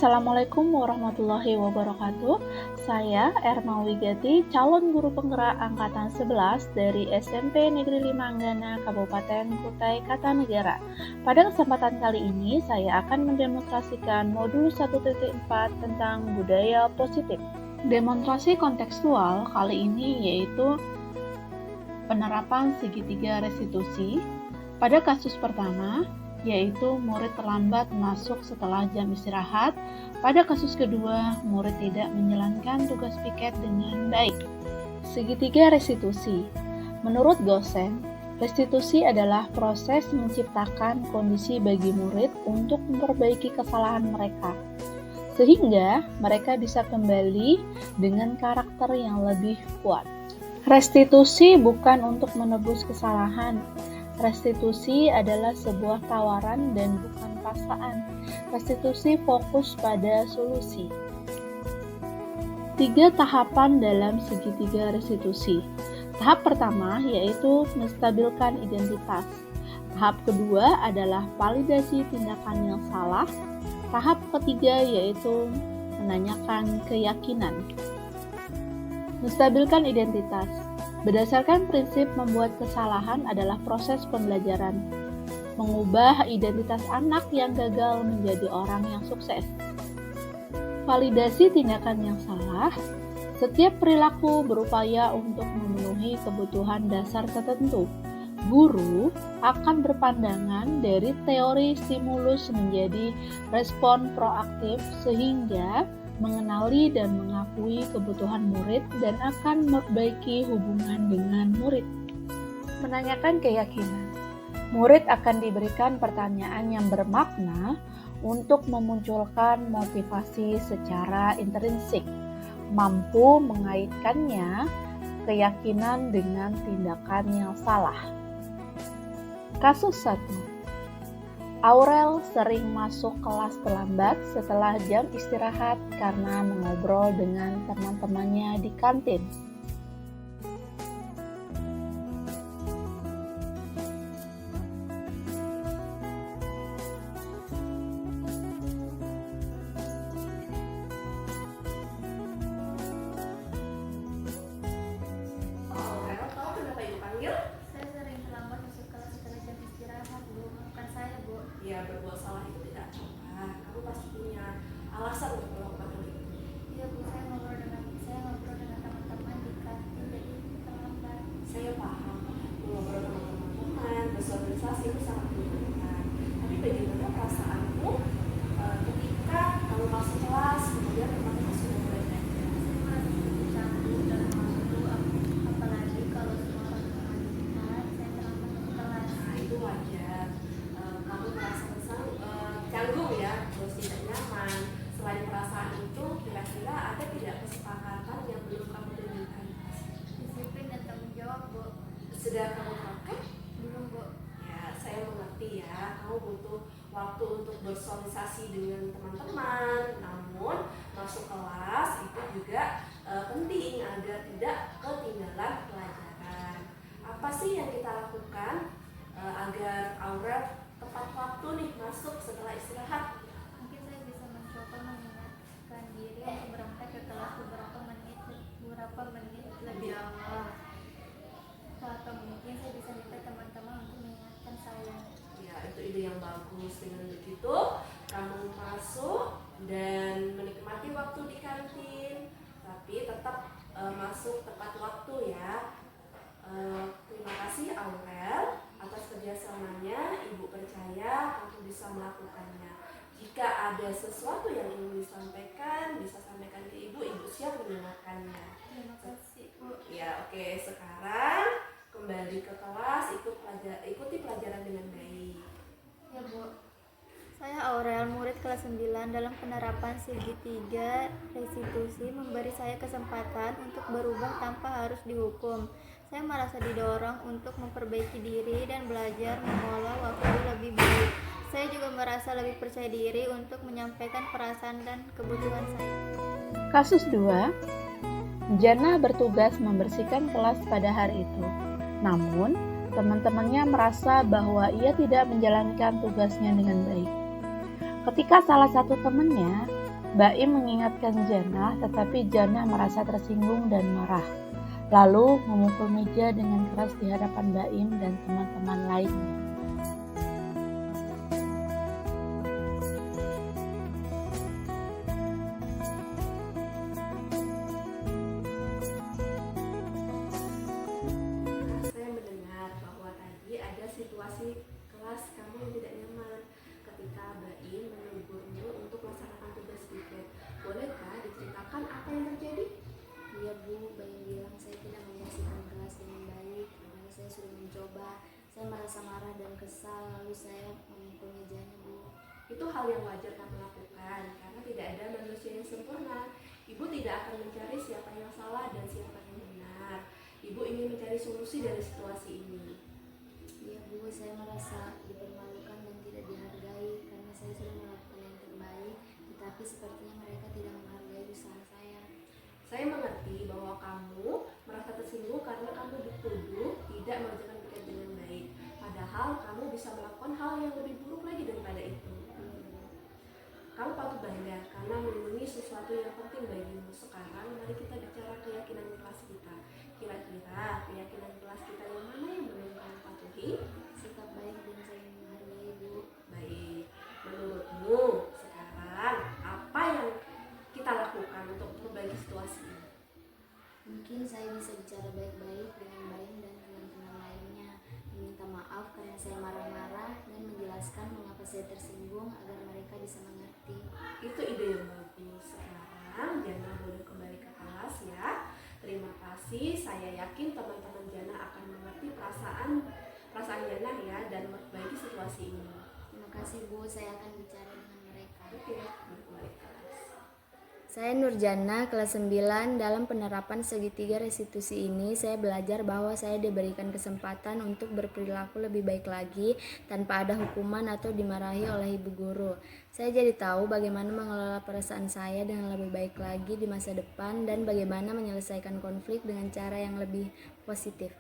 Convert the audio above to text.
Assalamualaikum warahmatullahi wabarakatuh. Saya Erma Wigati, calon guru penggerak angkatan 11 dari SMP Negeri 5 Anggana, Kabupaten Kutai Kartanegara. Pada kesempatan kali ini, saya akan mendemonstrasikan modul 1.4 tentang budaya positif. Demonstrasi kontekstual kali ini yaitu penerapan segitiga restitusi. Pada kasus pertama, yaitu murid terlambat masuk setelah jam istirahat. Pada kasus kedua, murid tidak menjalankan tugas piket dengan baik. Segitiga restitusi. Menurut dosen, restitusi adalah proses menciptakan kondisi bagi murid untuk memperbaiki kesalahan mereka, sehingga mereka bisa kembali dengan karakter yang lebih kuat. Restitusi bukan untuk menebus kesalahan. Restitusi adalah sebuah tawaran dan bukan paksaan. Restitusi fokus pada solusi. 3 tahapan dalam segitiga restitusi. Tahap pertama yaitu menstabilkan identitas. Tahap kedua adalah validasi tindakan yang salah. Tahap ketiga yaitu menanyakan keyakinan. Menstabilkan identitas. Berdasarkan prinsip membuat kesalahan adalah proses pembelajaran, mengubah identitas anak yang gagal menjadi orang yang sukses. Validasi tindakan yang salah. Setiap perilaku berupaya untuk memenuhi kebutuhan dasar tertentu. Guru akan berpandangan dari teori stimulus menjadi respon proaktif sehingga mengenali dan mengakui kebutuhan murid dan akan memperbaiki hubungan dengan murid. Menanyakan keyakinan. Murid akan diberikan pertanyaan yang bermakna untuk memunculkan motivasi secara intrinsik, mampu mengaitkannya keyakinan dengan tindakan yang salah. Kasus 1. Aurel sering masuk kelas terlambat setelah jam istirahat karena mengobrol dengan teman-temannya di kantin. Aurel, tahu kenapa ibu panggil? Saya sering terlambat masuk kelas setelah jam istirahat, Bu. Bukan saya, Bu. Ya, berbuat salah itu tidak coba. Kamu pasti punya alasan untuk melakukan hal itu. Iya, Bu. Saya ngobrol dengan teman-teman di kantin, jadi terlambat. Saya paham, mengobrol dengan teman-teman, bersosialisasi itu sangat menyenangkan. Tapi bagaimana perasaanmu ketika kamu masuk kelas, kemudian teman-teman sudah mulai belajar? Saya merasa tercanggung dalam waktu, apalagi kalau semua orang terlambat, saya terlambat masuk kelas. Nah, itu wajar. Kamu merasa canggung ya, terus tidak nyaman. Selain perasaan itu, kira-kira ada tidak kesepakatan yang belum kamu tunjukkan? Disiplin dan tanggung jawab, Bu. Sudah kamu terapkan? Belum, Bu. Ya, saya mengerti ya, kamu butuh waktu untuk bersosialisasi dengan teman-teman. Namun, masuk kelas itu juga penting agar tidak ketinggalan pelajaran. Apa sih yang kita lakukan agar Aurel tepat waktu nih masuk setelah istirahat? Mungkin saya bisa mencoba mengingatkan diri untuk berangkat ke kelas beberapa menit lebih awal. Atau mungkin saya bisa minta teman-teman untuk mengingatkan saya. Ya, itu ide yang bagus. Dengan begitu, kamu masuk dan menikmati waktu di kantin, tapi tetap masuk tepat waktu ya. Terima kasih Aurel atas kerjasamanya. Ibu percaya kamu bisa melakukannya. Jika ada sesuatu yang ingin disampaikan, bisa sampaikan ke ibu. Ibu siap mendengarkannya. Terima kasih, Bu. Ya, oke. Sekarang kembali ke kelas, ikuti pelajaran dengan baik. Ya, Bu. Saya Aurel, murid kelas 9. Dalam penerapan segitiga restitusi memberi saya kesempatan untuk berubah tanpa harus dihukum. Saya merasa didorong untuk memperbaiki diri dan belajar mengolah waktu lebih baik. Saya juga merasa lebih percaya diri untuk menyampaikan perasaan dan kebutuhan saya. Kasus 2. Jana bertugas membersihkan kelas pada hari itu. Namun, teman-temannya merasa bahwa ia tidak menjalankan tugasnya dengan baik. Ketika salah satu temannya Baim mengingatkan Jannah, tetapi Jannah merasa tersinggung dan marah. Lalu memukul meja dengan keras di hadapan Baim dan teman-teman lainnya. Saya mendengar bahwa tadi ada situasi kelas kamu yang tidak nyaman ketika Baim menegurmu untuk melaksanakan tugas piket. Bolehkah diceritakan apa yang terjadi? Iya Bu, Baim bilang saya tidak membersihkan kelas dengan baik, padahal saya sudah mencoba. Saya merasa marah dan kesal, lalu saya memukul mejanya Bu. Itu hal yang wajar kamu lakukan karena tidak ada manusia yang sempurna. Ibu tidak akan mencari siapa yang salah dan siapa yang benar. Ibu ingin mencari solusi dari situasi ini. Iya Bu, saya merasa dipermalukan dan tidak dihargai karena saya sudah melakukan yang terbaik, tetapi sepertinya mereka tidak menghargai usaha saya. Saya mengerti bahwa kamu merasa tersinggung karena kamu dituduh tidak mengerjakan piket dengan baik. Padahal kamu bisa melakukan hal yang lebih buruk lagi daripada itu. Kamu patut bangga karena melindungi sesuatu yang penting bagimu. Sekarang mari kita bicara keyakinan kelas kita. Kira-kira keyakinan kelas kita yang mana yang belum kamu patuhi? Sikap baik dan saling menghargai Bu. Baik, menurutmu sekarang apa yang kita lakukan untuk memperbaiki situasi ini? Mungkin saya bisa bicara baik-baik dengan Baim dan teman-teman lainnya, meminta maaf karena saya marah-marah dan menjelaskan mengapa saya tersinggung agar mereka bisa mengerti. Itu ide yang bagus. Sekarang Jana boleh kembali ke kelas ya. Terima kasih. Saya yakin teman-teman Jana akan mengerti perasaan Jana ya dan memperbaiki situasi ini. Terima kasih Bu, saya akan bicara dengan mereka. Oke, kembali ke kelas. Saya Nurjana, kelas 9. Dalam penerapan segitiga restitusi ini, saya belajar bahwa saya diberikan kesempatan untuk berperilaku lebih baik lagi tanpa ada hukuman atau dimarahi oleh ibu guru. Saya jadi tahu bagaimana mengelola perasaan saya dengan lebih baik lagi di masa depan dan bagaimana menyelesaikan konflik dengan cara yang lebih positif.